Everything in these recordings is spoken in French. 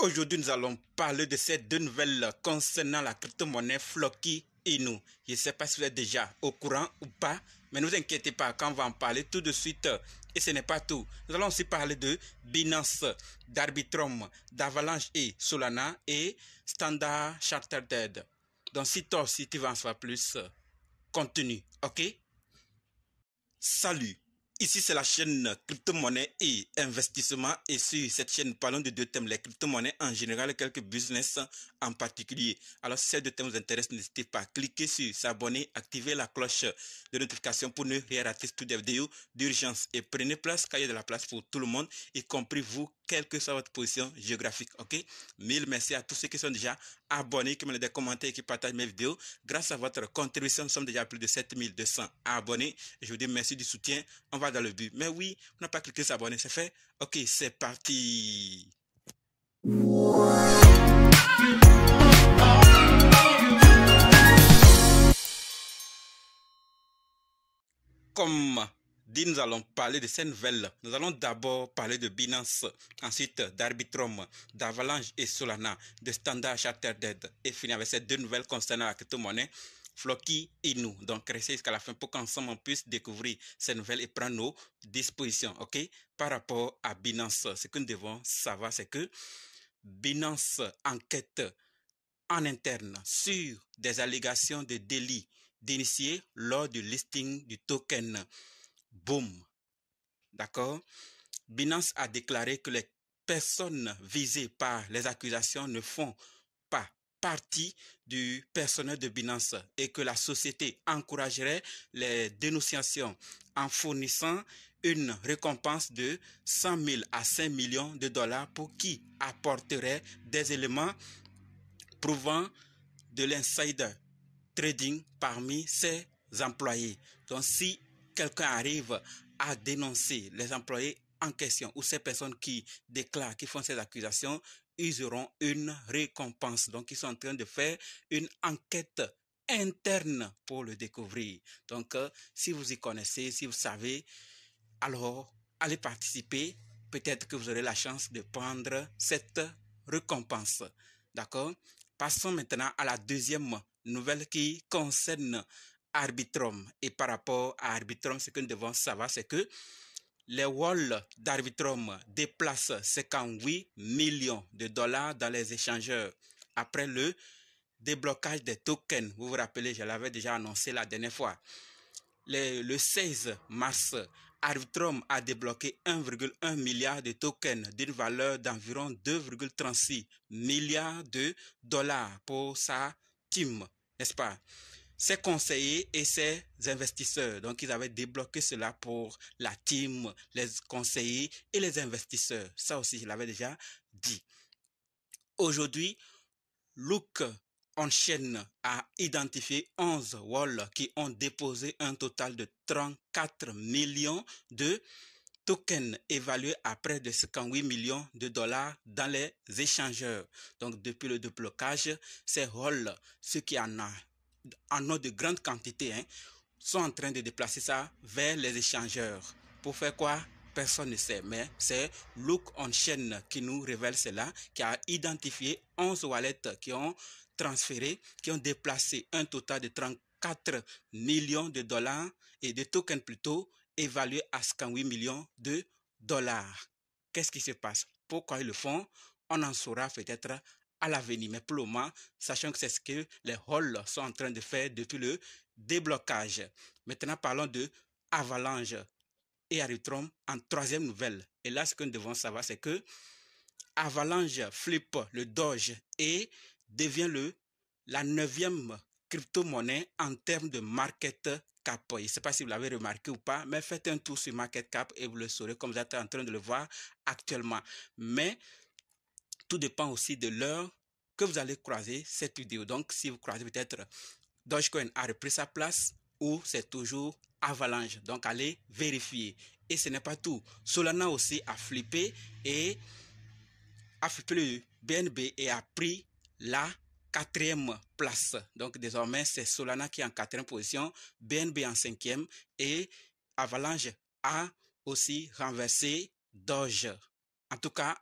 Aujourd'hui, nous allons parler de ces deux nouvelles concernant la crypto-monnaie Floki Inu. Je ne sais pas si vous êtes déjà au courant ou pas, mais ne vous inquiétez pas, quand on va en parler tout de suite. Et ce n'est pas tout. Nous allons aussi parler de Binance, d'Arbitrum, d'Avalanche et Solana et Standard Chartered. Donc, si toi aussi tu veux en savoir plus, continue, ok? Salut, ici c'est la chaîne crypto-monnaie et investissement et sur cette chaîne nous parlons de deux thèmes, les crypto-monnaies en général et quelques business en particulier. Alors si ces deux thèmes vous intéressent, n'hésitez pas à cliquer sur s'abonner, activer la cloche de notification pour ne rien rater toutes les vidéos d'urgence et prenez place car il y a de la place pour tout le monde, y compris vous, quelle que soit votre position géographique, ok? Mille merci à tous ceux qui sont déjà abonnés, qui me laissent des commentaires et qui partagent mes vidéos. Grâce à votre contribution, nous sommes déjà à plus de 7200 abonnés. Je vous dis merci du soutien. On va dans le but. Mais oui, on n'a pas cliqué sur s'abonner, c'est fait? Ok, c'est parti. Comme dit, nous allons parler de ces nouvelles. Nous allons d'abord parler de Binance, ensuite d'Arbitrum, d'Avalanche et Solana, de Standard Chartered et finir avec ces deux nouvelles concernant la crypto-monnaie Floki Inu. Donc, restez jusqu'à la fin pour qu'ensemble on puisse découvrir ces nouvelles et prendre nos dispositions, ok? Par rapport à Binance, ce que nous devons savoir, c'est que Binance enquête en interne sur des allégations de délit d'initié lors du listing du token Boom. D'accord? Binance a déclaré que les personnes visées par les accusations ne font pas partie du personnel de Binance et que la société encouragerait les dénonciations en fournissant une récompense de 100 000 à 5 millions de dollars pour qui apporterait des éléments prouvant de l'insider trading parmi ses employés. Donc, si quelqu'un arrive à dénoncer les employés en question ou ces personnes qui déclarent, qui font ces accusations, ils auront une récompense. Donc, ils sont en train de faire une enquête interne pour le découvrir. Donc, si vous y connaissez, si vous savez, alors allez participer. Peut-être que vous aurez la chance de prendre cette récompense. D'accord? Passons maintenant à la deuxième nouvelle qui concerne Arbitrum. Et par rapport à Arbitrum, ce que nous devons savoir, c'est que les walls d'Arbitrum déplacent 58 millions de dollars dans les échangeurs après le déblocage des tokens. Vous vous rappelez, je l'avais déjà annoncé la dernière fois. Le 16 mars, Arbitrum a débloqué 1,1 milliard de tokens d'une valeur d'environ 2,36 milliards de dollars pour sa team, n'est-ce pas? Ses conseillers et ses investisseurs. Donc, ils avaient débloqué cela pour la team, les conseillers et les investisseurs. Ça aussi, je l'avais déjà dit. Aujourd'hui, Look On-Chain a identifié 11 wallets qui ont déposé un total de 34 millions de tokens évalués à près de 58 millions de dollars dans les échangeurs. Donc, depuis le déblocage, ces wallets, ceux qui en ont de grandes quantités, sont en train de déplacer ça vers les échangeurs. Pour faire quoi? Personne ne sait, mais c'est Look On-Chain qui nous révèle cela, qui a identifié 11 wallets qui ont transféré, qui ont déplacé un total de 34 millions de dollars et de tokens plutôt, évalués à 58 millions de dollars. Qu'est-ce qui se passe? Pourquoi ils le font? On en saura peut-être à l'avenir. Mais pour le moment, sachant que c'est ce que les halls sont en train de faire depuis le déblocage. Maintenant, parlons de Avalanche et Arbitrum en troisième nouvelle. Et là, ce que nous devons savoir, c'est que Avalanche flippe le Doge et devient la 9e crypto-monnaie en termes de market cap. Je ne sais pas si vous l'avez remarqué ou pas, mais faites un tour sur market cap et vous le saurez comme vous êtes en train de le voir actuellement. Mais tout dépend aussi de l'heure que vous allez croiser cette vidéo. Donc, si vous croisez peut-être Dogecoin a repris sa place ou c'est toujours Avalanche. Donc, allez vérifier. Et ce n'est pas tout. Solana aussi a flippé le BNB et a pris la 4e place. Donc, désormais, c'est Solana qui est en 4e position, BNB en 5e et Avalanche a aussi renversé Doge. En tout cas,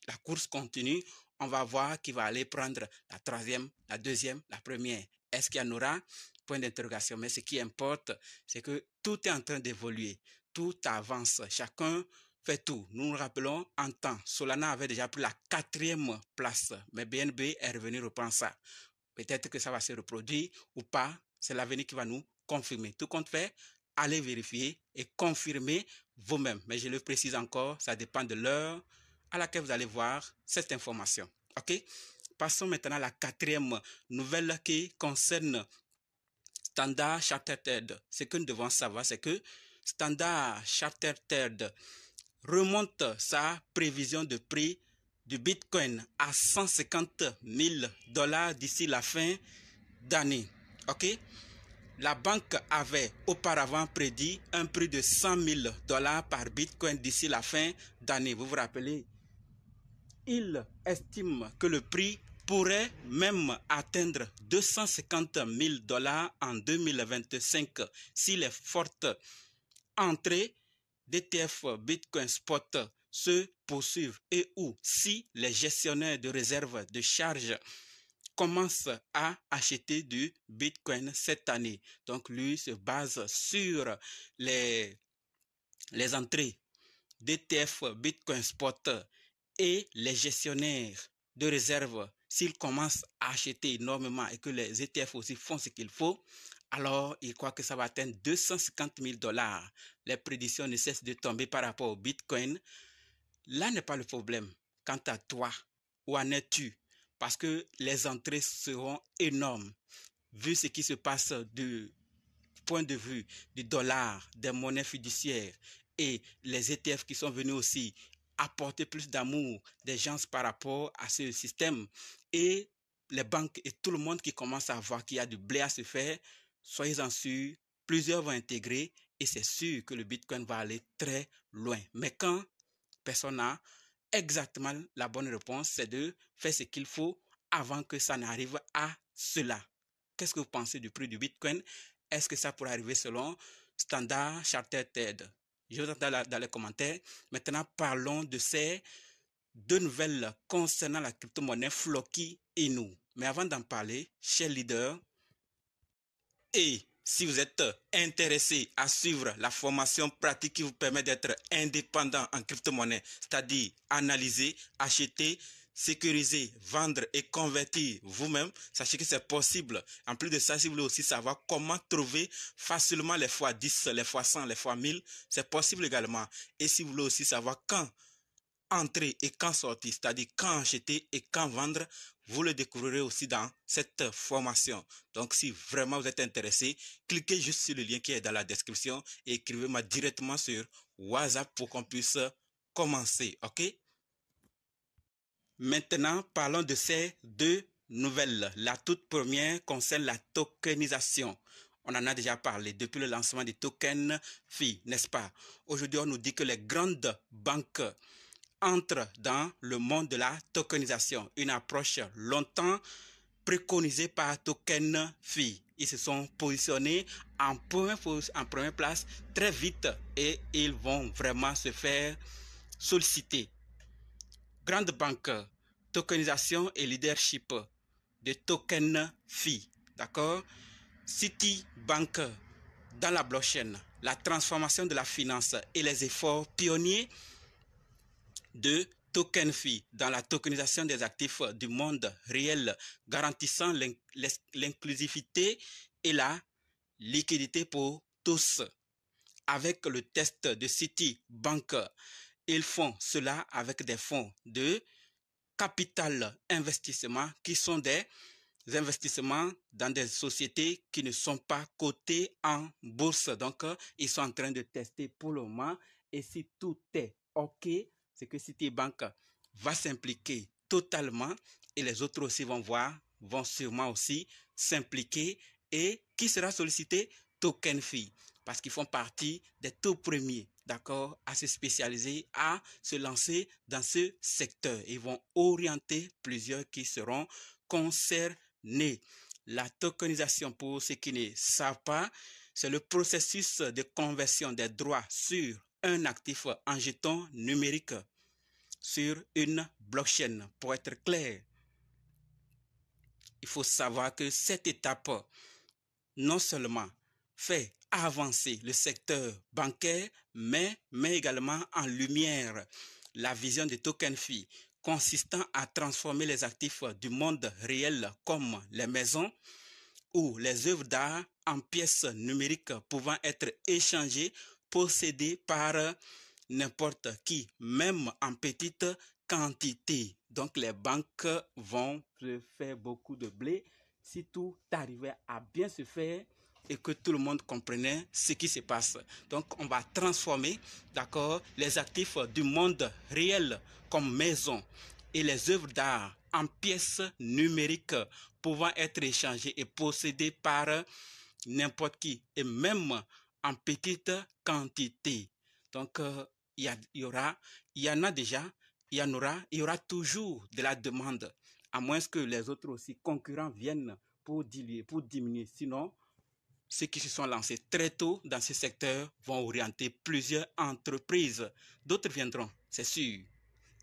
la course continue, on va voir qui va aller prendre la troisième, la deuxième, la première. Est-ce qu'il y en aura? Point d'interrogation. Mais ce qui importe, c'est que tout est en train d'évoluer. Tout avance. Chacun fait tout. Nous nous rappelons, en temps, Solana avait déjà pris la 4e place, mais BNB est revenu reprendre ça. Peut-être que ça va se reproduire ou pas. C'est l'avenir qui va nous confirmer. Tout compte fait, allez vérifier et confirmer vous-même. Mais je le précise encore, ça dépend de l'heure à laquelle vous allez voir cette information. OK? Passons maintenant à la 4e nouvelle qui concerne Standard Chartered. Ce que nous devons savoir, c'est que Standard Chartered remonte sa prévision de prix du Bitcoin à 150 000 $ d'ici la fin d'année. OK? La banque avait auparavant prédit un prix de 100 000 $ par Bitcoin d'ici la fin d'année. Vous vous rappelez? Il estime que le prix pourrait même atteindre 250 000 $ en 2025 si les fortes entrées d'ETF Bitcoin Spot se poursuivent et ou si les gestionnaires de réserve de charge commencent à acheter du Bitcoin cette année. Donc lui se base sur les entrées d'ETF Bitcoin Spot et les gestionnaires de réserve, s'ils commencent à acheter énormément et que les ETF aussi font ce qu'il faut, alors il croit que ça va atteindre 250 000 $. Les prédictions ne cessent de tomber par rapport au Bitcoin. Là n'est pas le problème. Quant à toi, où en es-tu? Parce que les entrées seront énormes. Vu ce qui se passe du point de vue du dollar, des monnaies fiduciaires et les ETF qui sont venus aussi apporter plus d'amour des gens par rapport à ce système et les banques et tout le monde qui commence à voir qu'il y a du blé à se faire, soyez-en sûrs, plusieurs vont intégrer et c'est sûr que le Bitcoin va aller très loin. Mais quand personne n'a exactement la bonne réponse, c'est de faire ce qu'il faut avant que ça n'arrive à cela. Qu'est-ce que vous pensez du prix du Bitcoin? Est-ce que ça pourrait arriver selon Standard Chartered? Je vous attends dans les commentaires. Maintenant, parlons de ces deux nouvelles concernant la crypto-monnaie Floki et nous. Mais avant d'en parler, chers leaders, et si vous êtes intéressé à suivre la formation pratique qui vous permet d'être indépendant en crypto-monnaie, c'est-à-dire analyser, acheter, sécuriser, vendre et convertir vous-même, sachez que c'est possible. En plus de ça, si vous voulez aussi savoir comment trouver facilement les fois 10, les fois 100, les fois 1000, c'est possible également. Et si vous voulez aussi savoir quand entrer et quand sortir, c'est-à-dire quand acheter et quand vendre, vous le découvrirez aussi dans cette formation. Donc, si vraiment vous êtes intéressé, cliquez juste sur le lien qui est dans la description et écrivez-moi directement sur WhatsApp pour qu'on puisse commencer, ok? Maintenant, parlons de ces deux nouvelles. La toute première concerne la tokenisation. On en a déjà parlé depuis le lancement des tokens FI, n'est-ce pas? Aujourd'hui, on nous dit que les grandes banques entre dans le monde de la tokenisation, une approche longtemps préconisée par Token Fi. Ils se sont positionnés en première place très vite et ils vont vraiment se faire solliciter. Grande banque, tokenisation et leadership de Token Fi, d'accord? Citibank dans la blockchain, la transformation de la finance et les efforts pionniers de TokenFi dans la tokenisation des actifs du monde réel, garantissant l'inclusivité et la liquidité pour tous. Avec le test de Citibank, ils font cela avec des fonds de capital investissement qui sont des investissements dans des sociétés qui ne sont pas cotées en bourse. Donc, ils sont en train de tester pour le moment. Et si tout est OK, c'est que Citibank va s'impliquer totalement et les autres aussi vont sûrement aussi s'impliquer. Et qui sera sollicité? TokenFi, parce qu'ils font partie des tout premiers, d'accord, à se spécialiser, à se lancer dans ce secteur. Ils vont orienter plusieurs qui seront concernés. La tokenisation, pour ceux qui ne savent pas, c'est le processus de conversion des droits sur un actif en jeton numérique sur une blockchain. Pour être clair, il faut savoir que cette étape non seulement fait avancer le secteur bancaire, mais met également en lumière la vision de TokenFi consistant à transformer les actifs du monde réel comme les maisons ou les œuvres d'art en pièces numériques pouvant être échangées, possédées par n'importe qui, même en petite quantité. Donc les banques vont se faire beaucoup de blé si tout arrivait à bien se faire et que tout le monde comprenait ce qui se passe. Donc on va transformer, d'accord, les actifs du monde réel comme maison et les œuvres d'art en pièces numériques pouvant être échangées et possédées par n'importe qui et même en petite quantité. Donc il y en a déjà, il y aura toujours de la demande, à moins que les autres aussi concurrents viennent pour diminuer. Sinon, ceux qui se sont lancés très tôt dans ce secteur vont orienter plusieurs entreprises. D'autres viendront, c'est sûr.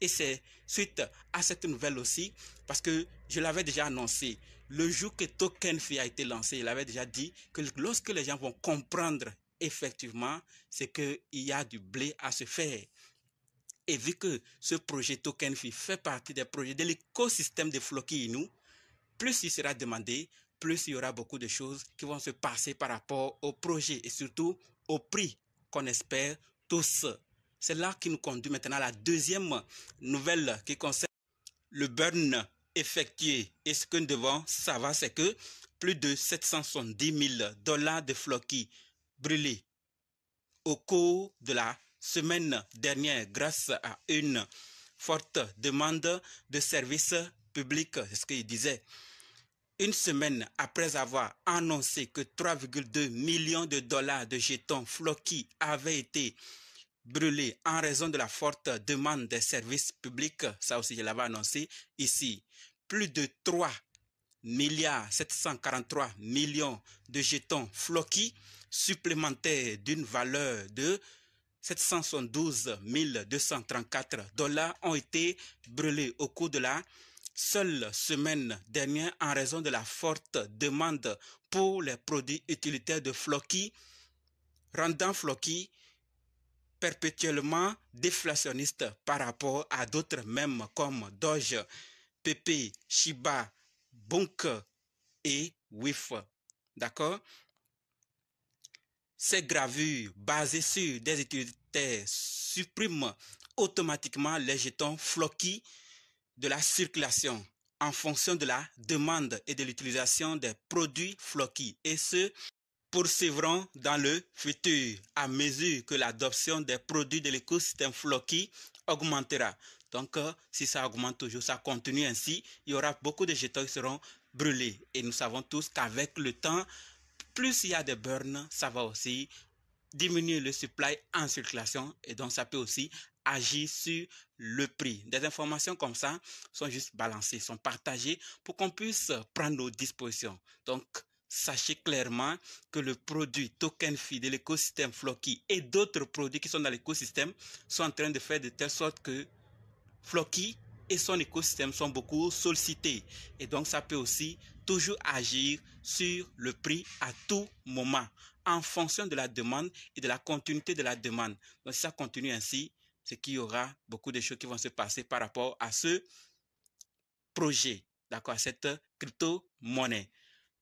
Et c'est suite à cette nouvelle aussi, parce que je l'avais déjà annoncé, le jour que TokenFi a été lancé, il avait déjà dit que lorsque les gens vont comprendre effectivement, c'est qu'il y a du blé à se faire. Et vu que ce projet TokenFi fait partie des projets de l'écosystème de Floki Inu, plus il sera demandé, plus il y aura beaucoup de choses qui vont se passer par rapport au projet et surtout au prix qu'on espère tous. C'est là qui nous conduit maintenant à la deuxième nouvelle qui concerne le burn effectué. Et ce que nous devons savoir, c'est que plus de 770 000 $ de Floki brûlés au cours de la semaine dernière grâce à une forte demande de services publics, c'est ce qu'il disait. Une semaine après avoir annoncé que 3,2 millions de $ de jetons Floki avaient été brûlés en raison de la forte demande des services publics, ça aussi je l'avais annoncé ici, plus de 3 milliards 743 millions de jetons Floki supplémentaires d'une valeur de 772 234 $ ont été brûlés au cours de la seule semaine dernière en raison de la forte demande pour les produits utilitaires de Floki, rendant Floki perpétuellement déflationniste par rapport à d'autres mèmes comme Doge, Pepe, Shiba, Bunk et WIF. D'accord? Ces gravures basées sur des utilitaires suppriment automatiquement les jetons Floki de la circulation en fonction de la demande et de l'utilisation des produits Floki et se poursuivront dans le futur à mesure que l'adoption des produits de l'écosystème Floki augmentera. Donc, si ça augmente toujours, ça continue ainsi, il y aura beaucoup de jetons qui seront brûlés. Et nous savons tous qu'avec le temps, plus il y a de burn, ça va aussi diminuer le supply en circulation et donc ça peut aussi agir sur le prix. Des informations comme ça sont juste balancées, sont partagées pour qu'on puisse prendre nos dispositions. Donc, sachez clairement que le produit TokenFi de l'écosystème Floki et d'autres produits qui sont dans l'écosystème sont en train de faire de telle sorte que Floki et son écosystème sont beaucoup sollicités. Et donc, ça peut aussi toujours agir sur le prix à tout moment en fonction de la demande et de la continuité de la demande. Donc, si ça continue ainsi, c'est qu'il y aura beaucoup de choses qui vont se passer par rapport à ce projet, d'accord, à cette crypto-monnaie.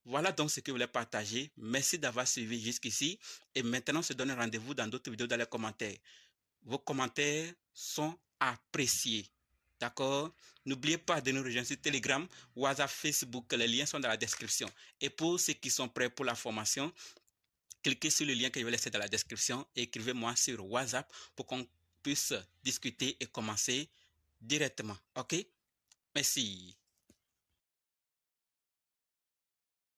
Voilà donc ce que je voulais partager. Merci d'avoir suivi jusqu'ici. Et maintenant, on se donne rendez-vous dans d'autres vidéos dans les commentaires. Vos commentaires sont appréciés. D'accord? N'oubliez pas de nous rejoindre sur Telegram, WhatsApp, Facebook. Les liens sont dans la description. Et pour ceux qui sont prêts pour la formation, cliquez sur le lien que je vais laisser dans la description et écrivez-moi sur WhatsApp pour qu'on puisse discuter et commencer directement. OK? Merci.